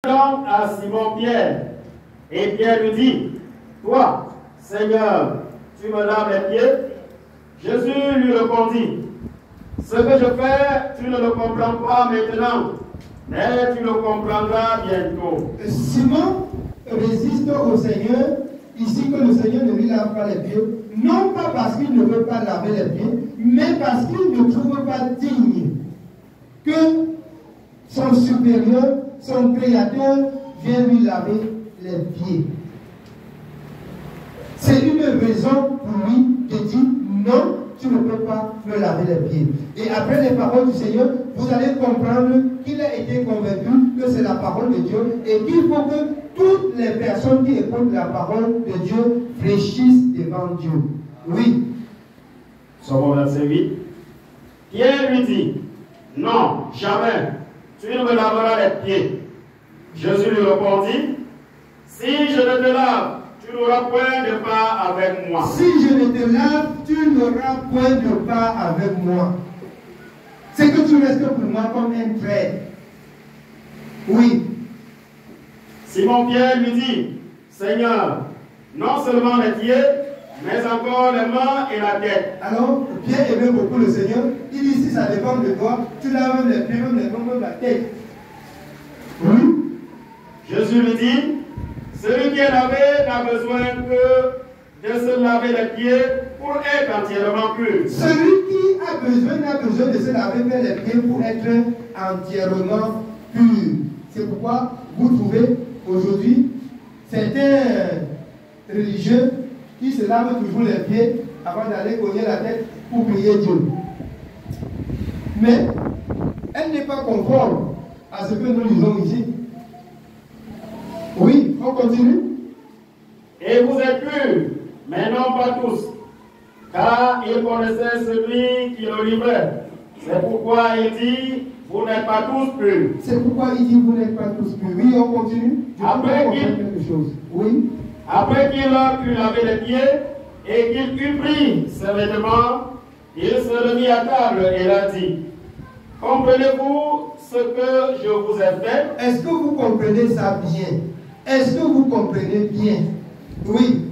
Donc à Simon-Pierre, et Pierre lui dit, toi, Seigneur, tu me laves les pieds? Jésus lui répondit, ce que je fais, tu ne le comprends pas maintenant, mais tu le comprendras bientôt. Simon résiste au Seigneur, ici que le Seigneur ne lui lave pas les pieds, non pas parce qu'il ne veut pas laver les pieds, mais parce qu'il ne trouve pas digne que son supérieur, son créateur, vienne lui laver les pieds. C'est une raison pour lui de dire non, tu ne peux pas me laver les pieds. Et après les paroles du Seigneur, vous allez comprendre qu'il a été convaincu que c'est la parole de Dieu et qu'il faut que toutes les personnes qui écoutent la parole de Dieu fléchissent devant Dieu. Oui. Somme verset 8. Pierre lui dit, non, jamais, tu ne me laveras les pieds. Jésus lui répondit, si je ne te lave, tu n'auras point de part avec moi. Si je ne te lave, tu n'auras point de part avec moi. C'est que tu restes pour moi comme un traître. Oui. Simon-Pierre lui dit, Seigneur, non seulement les pieds, mais encore les mains et la tête. Alors, Pierre aimait beaucoup le Seigneur. Il dit, si ça dépend de toi, tu laves les pieds, même les mains, même la tête. Oui. Jésus lui dit, celui qui est lavé n'a besoin que de se laver les pieds pour être entièrement pur. Celui qui a besoin n'a besoin de se laver les pieds pour être entièrement pur. C'est pourquoi vous trouvez aujourd'hui certains religieux qui se lavent toujours les pieds avant d'aller cogner la tête pour prier Dieu. Mais elle n'est pas conforme à ce que nous lisons ici. Oui, on continue. Et vous êtes purs, mais non pas tous, car il connaissait celui qui le livrait. C'est pourquoi il dit, vous n'êtes pas tous purs. C'est pourquoi il dit, vous n'êtes pas tous purs. Oui, on continue. Après quelque chose. Oui. Après qu'il a pu laver les pieds et qu'il eut pris ses vêtements, il se remit à table et leur dit, comprenez-vous ce que je vous ai fait? Est-ce que vous comprenez ça bien? Est-ce que vous comprenez bien? Oui.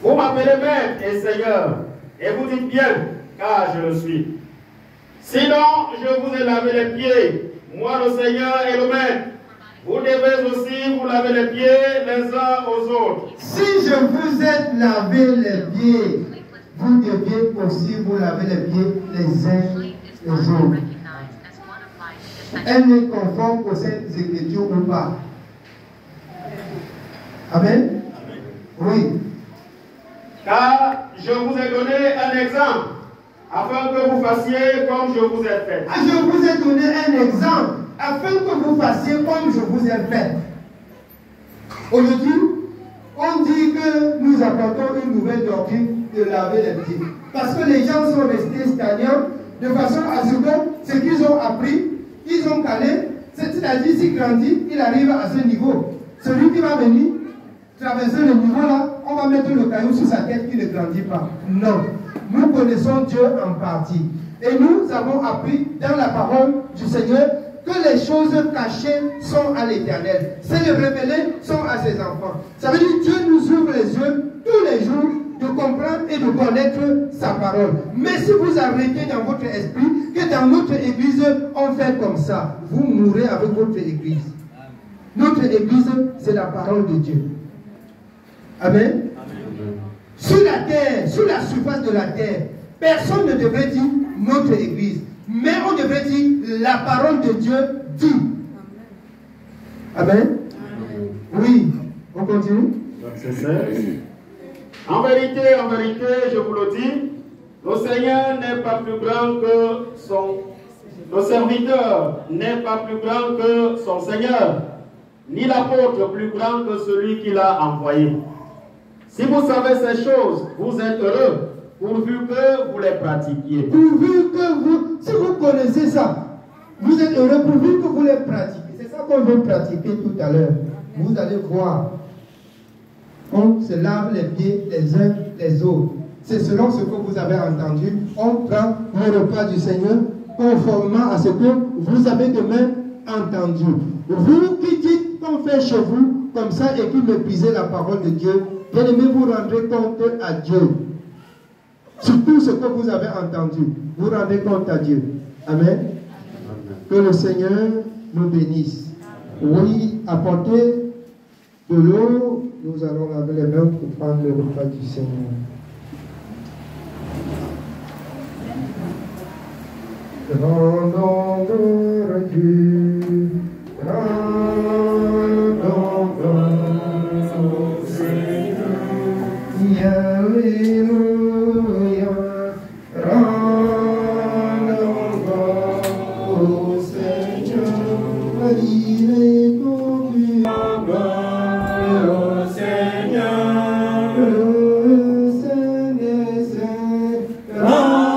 Vous m'appelez Maître et Seigneur, et vous dites bien, car je le suis. Sinon, je vous ai lavé les pieds, moi le Seigneur et le Maître. Vous devez aussi vous laver les pieds les uns aux autres. Si je vous ai lavé les pieds, vous devez aussi vous laver les pieds les uns les autres. Elle est conforme aux Saintes Écritures ou pas? Amen. Oui. Car je vous ai donné un exemple, afin que vous fassiez comme je vous ai fait. Je vous ai donné un exemple, afin que vous fassiez comme je vous ai fait. Aujourd'hui, on dit que nous apportons une nouvelle doctrine de laver les pieds. Parce que les gens sont restés stagnants, de façon à ce que ce qu'ils ont appris, ils ont calé, c'est-à-dire s'il grandit, il arrive à ce niveau. Celui qui va venir traverser le niveau là, on va mettre le caillou sur sa tête qui ne grandit pas. Non. Nous connaissons Dieu en partie. Et nous avons appris dans la parole du Seigneur que les choses cachées sont à l'Éternel. C'est les révélées sont à ses enfants. Ça veut dire que Dieu nous ouvre les yeux tous les jours de comprendre et de connaître sa parole. Mais si vous arrêtez dans votre esprit que dans notre église, on fait comme ça, vous mourrez avec votre église. Notre église, c'est la parole de Dieu. Amen. Amen. Sur la terre, sur la surface de la terre, personne ne devrait dire notre église. Mais on devrait dire la parole de Dieu dit. Amen. Amen. Oui. On continue. Verset 16. En vérité, je vous le dis, le Seigneur n'est pas plus grand que son... Le serviteur n'est pas plus grand que son Seigneur, ni l'apôtre plus grand que celui qui l'a envoyé. Si vous savez ces choses, vous êtes heureux, pourvu que vous les pratiquiez. Pourvu que vous, si vous connaissez ça, vous êtes heureux pourvu que vous les pratiquiez. C'est ça qu'on veut pratiquer tout à l'heure. Vous allez voir. On se lave les pieds les uns les autres. C'est selon ce que vous avez entendu. On prend le repas du Seigneur conformément à ce que vous avez de même entendu. Vous qui dites qu'on fait chez vous comme ça et qui méprisez la parole de Dieu, bien aimé, vous rendrez compte à Dieu. Surtout ce que vous avez entendu, vous rendez compte à Dieu. Amen. Que le Seigneur nous bénisse. Oui, apportez de l'eau. Nous allons laver les mains pour prendre le repas du Seigneur. Rendons gloire à Dieu. Rendons gloire au Seigneur. Alléluia. Rendons gloire au Seigneur. Il est connu. Gloire au Seigneur. Le Seigneur saint. Rendons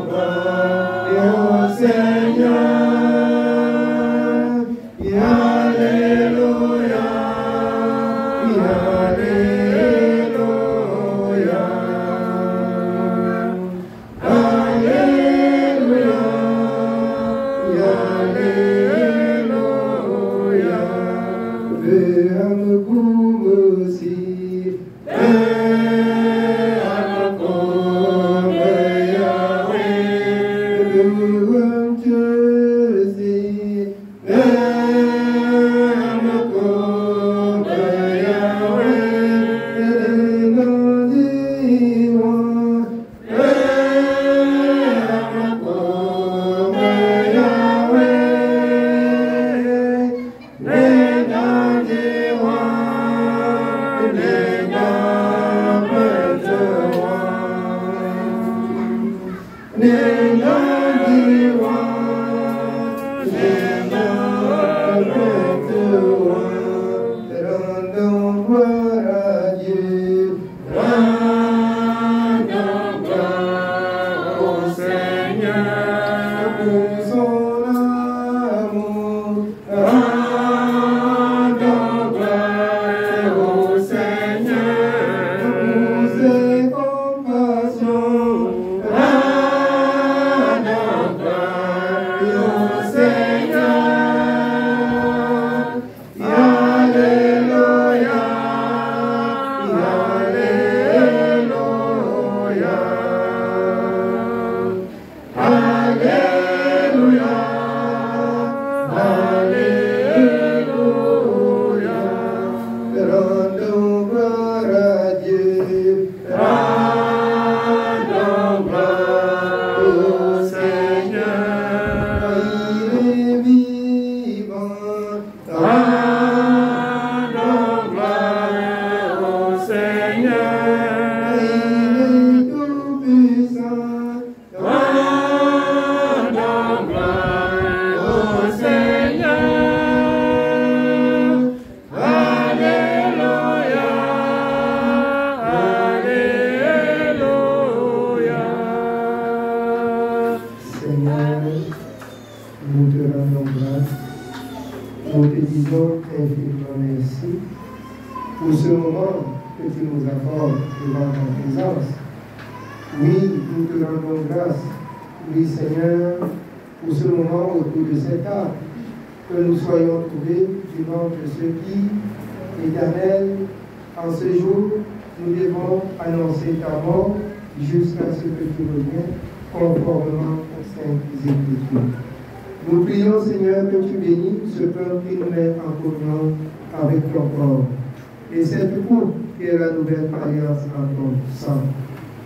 gloire au Seigneur. Alléluia.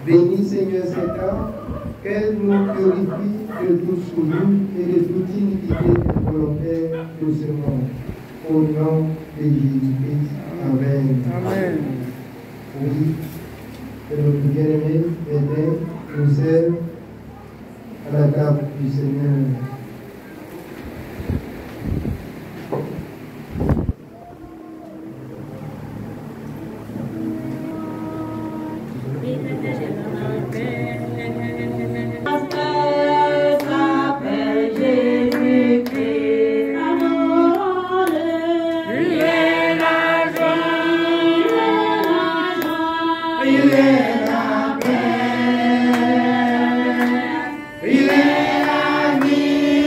Bénis Seigneur cet âme, qu'elle nous purifie de tout souillure et de toute iniquité volontaire de ce monde. Au nom de Jésus-Christ. Amen. Amen. Oui, que notre bien-aimé Bénin nous aide à la table du Seigneur. Il est la vie.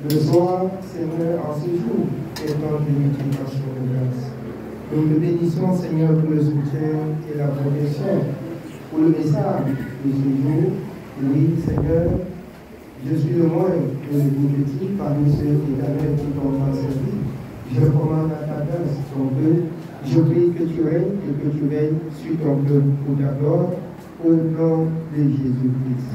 Le soir, Seigneur, en ce jour, est temps de multiplication de grâce. Nous te bénissons, Seigneur, pour le soutien et la protection, pour le message de ce jour. Oui, Seigneur, je suis le moindre et le plus petit parmi ceux éternels qui t'ont servi. Je commande à ta grâce ton peuple. Je prie que tu règnes et que tu règnes sur ton peuple pour ta gloire, au nom de Jésus-Christ.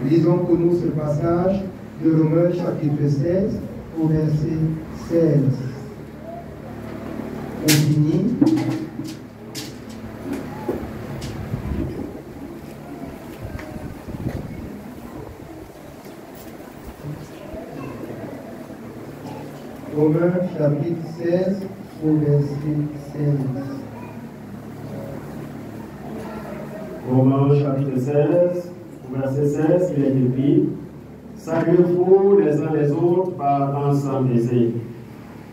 Lisons pour nous ce passage de Romains chapitre 16 au verset 16. On finit. Romains chapitre 16 au verset 16. Romains chapitre 16, verset 16, il est écrit: saluez-vous les uns les autres par un saint baiser.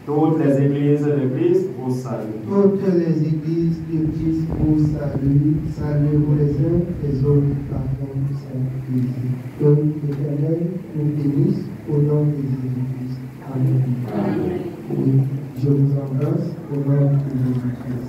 Toutes les églises de Christ vous saluent. Toutes les églises de Christ vous saluent. Saluez-vous les uns les autres par un saint baiser. Que l'Éternel nous bénisse au nom de Jésus-Christ. Amen. Amen. Oui, je vous embrasse au nom de Jésus-Christ.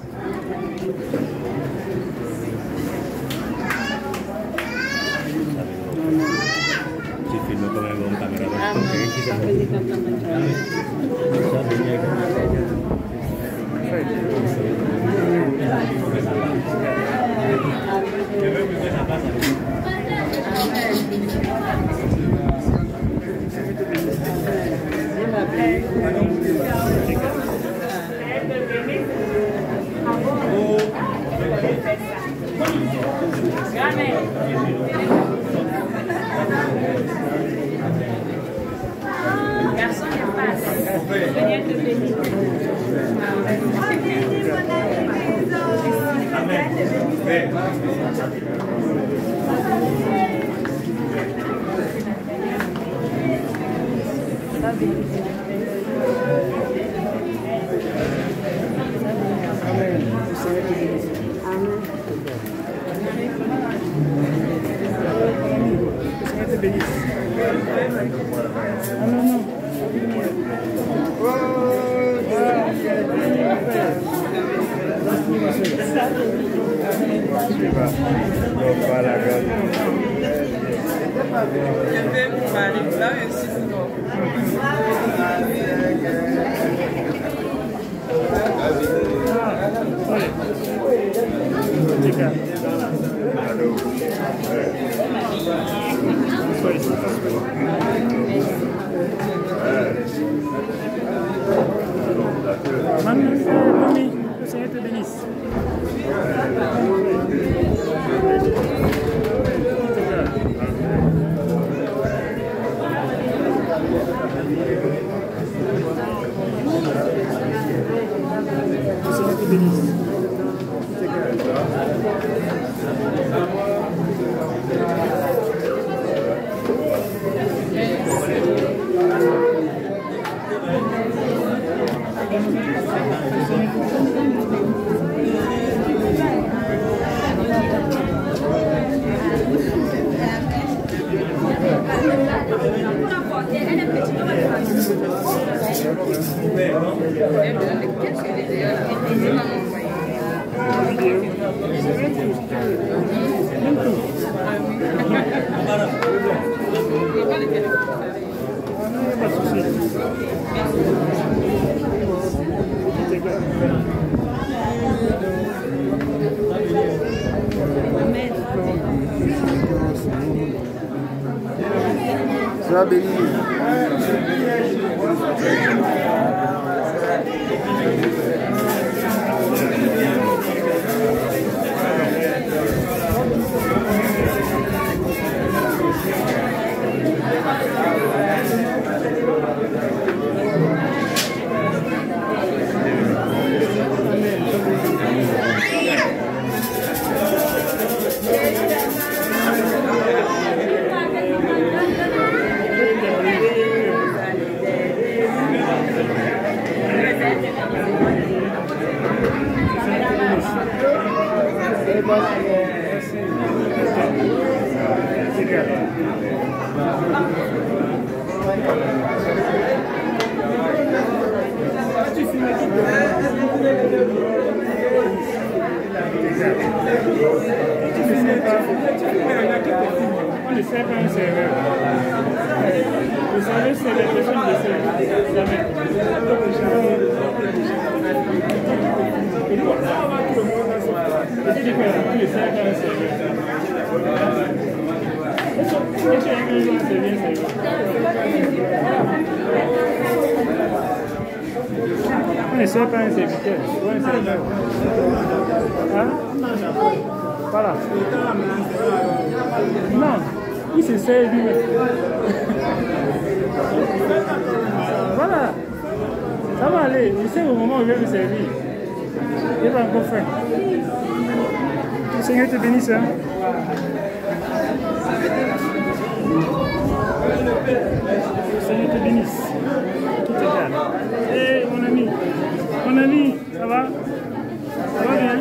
Mamie, que le Seigneur te bénisse. Sois béni. Vous savez, c'est les personnes de on ne sait pas un serviteur. Hein? Voilà. Non, il se sert lui-même. Voilà. Ça va aller. Il sait au moment où il va me servir. Il va encore faire. Que le Seigneur te bénisse. Hein? Que le Seigneur te bénisse. Qui te garde. Eh, mon ami, ça va? Ça va bien?